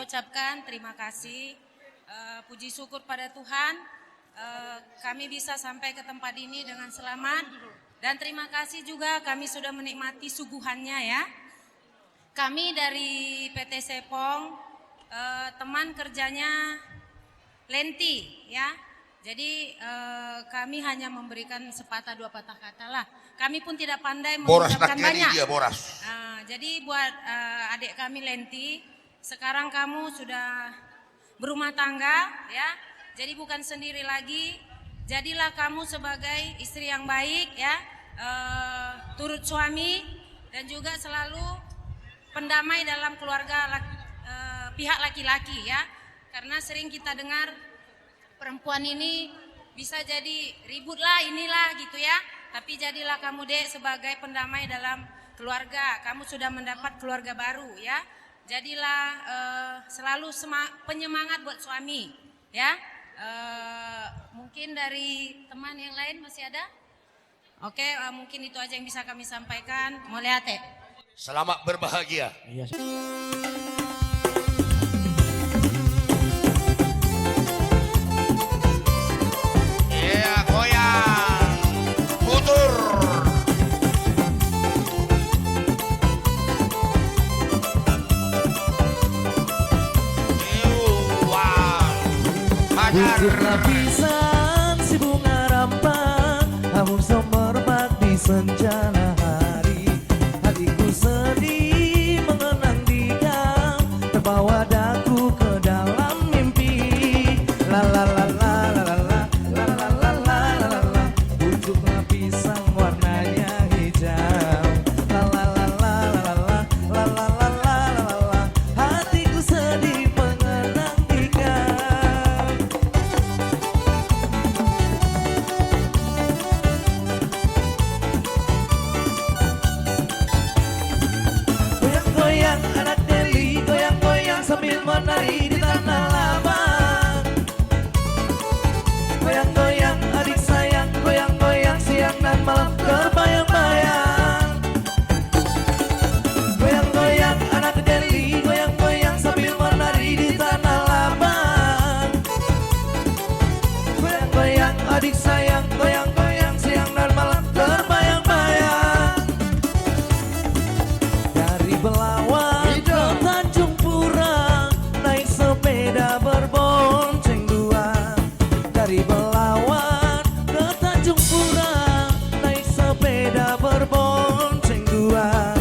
ucapkan terima kasih, puji syukur pada Tuhan, kami bisa sampai ke tempat ini dengan selamat. Dan terima kasih juga kami sudah menikmati suguhannya ya. Kami dari PT Sepong, teman kerjanya Lenti ya. Jadi kami hanya memberikan sepatah dua patah kata lah. Kami pun tidak pandai mengucapkan banyak. Dia boras. Jadi buat adik kami Lenti, sekarang kamu sudah berumah tangga ya. Jadi bukan sendiri lagi. Jadilah kamu sebagai istri yang baik ya, turut suami dan juga selalu pendamai dalam keluarga pihak laki-laki ya. Karena sering kita dengar perempuan ini bisa jadi ribut lah inilah gitu ya. Tapi jadilah kamu dek sebagai pendamai dalam keluarga. Kamu sudah mendapat keluarga baru ya. Jadilah selalu penyemangat buat suami ya. Mungkin dari teman yang lain masih ada? Oke, mungkin itu aja yang bisa kami sampaikan. Moleate. Selamat berbahagia. Iya. Bujuk lapisan si bunga rampang, harum semerbak di senjana hari. Hatiku sedih mengenang di gang, terbawa daku ke dalam mimpi. La la la la la la la la la la la la la. Bujuk lapisan warnanya hijau. La la la la la la la la la la la la. Hatiku sedih mengenang di gang. Goyang-goyang anak Deli, goyang-goyang sambil menari di tanah lapang. Goyang-goyang adik sayang, goyang-goyang siang dan malam terbayang-bayang. Goyang-goyang anak Deli, goyang-goyang sambil menari di tanah lapang. Goyang-goyang adik sayang, goyang-goyang siang dan malam terbayang-bayang. Dari Belawan ke Tanjung Pura, naik sepeda berbonceng dua. Dari Belawan ke Tanjung Pura, naik sepeda berbonceng dua.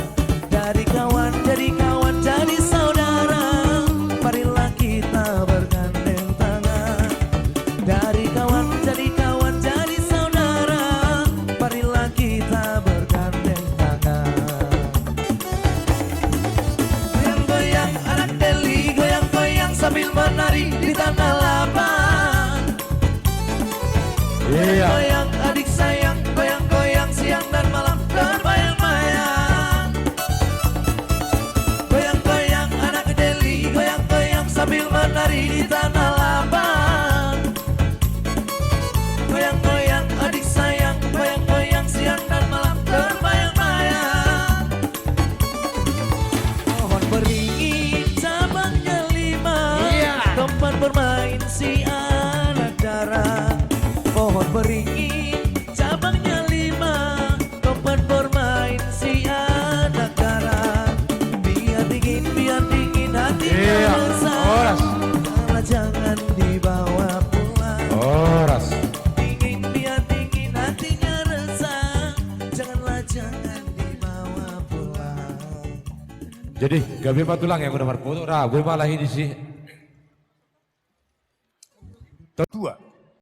Dari kawan jadi saudara, marilah kita bergandeng tangan. Dari kawan jadi saudara, marilah kita bergandeng tangan. Goyang-goyang anak Deli, goyang-goyang sambil menari di tanah lapang. Goyang-goyang adik sayang, goyang-goyang siang dan malam terbayang-bayang. Goyang-goyang anak Deli, goyang-goyang sambil menari di tanah lapang. Goyang-goyang adik sayang, goyang-goyang siang dan malam terbayang-bayang. Pohon beringin cabangnya 5, tempat bermain si anak dara. Pohon beringin cabangnya 5, tempat bermain si anak dara. Biar dingin hatinya resah, malah jangan dibawa pulang. Biar dingin hatinya resah, jangan dibawa pulang. Jadi gabi patulang yang udah berfoto, gue malah ini sih. Dua.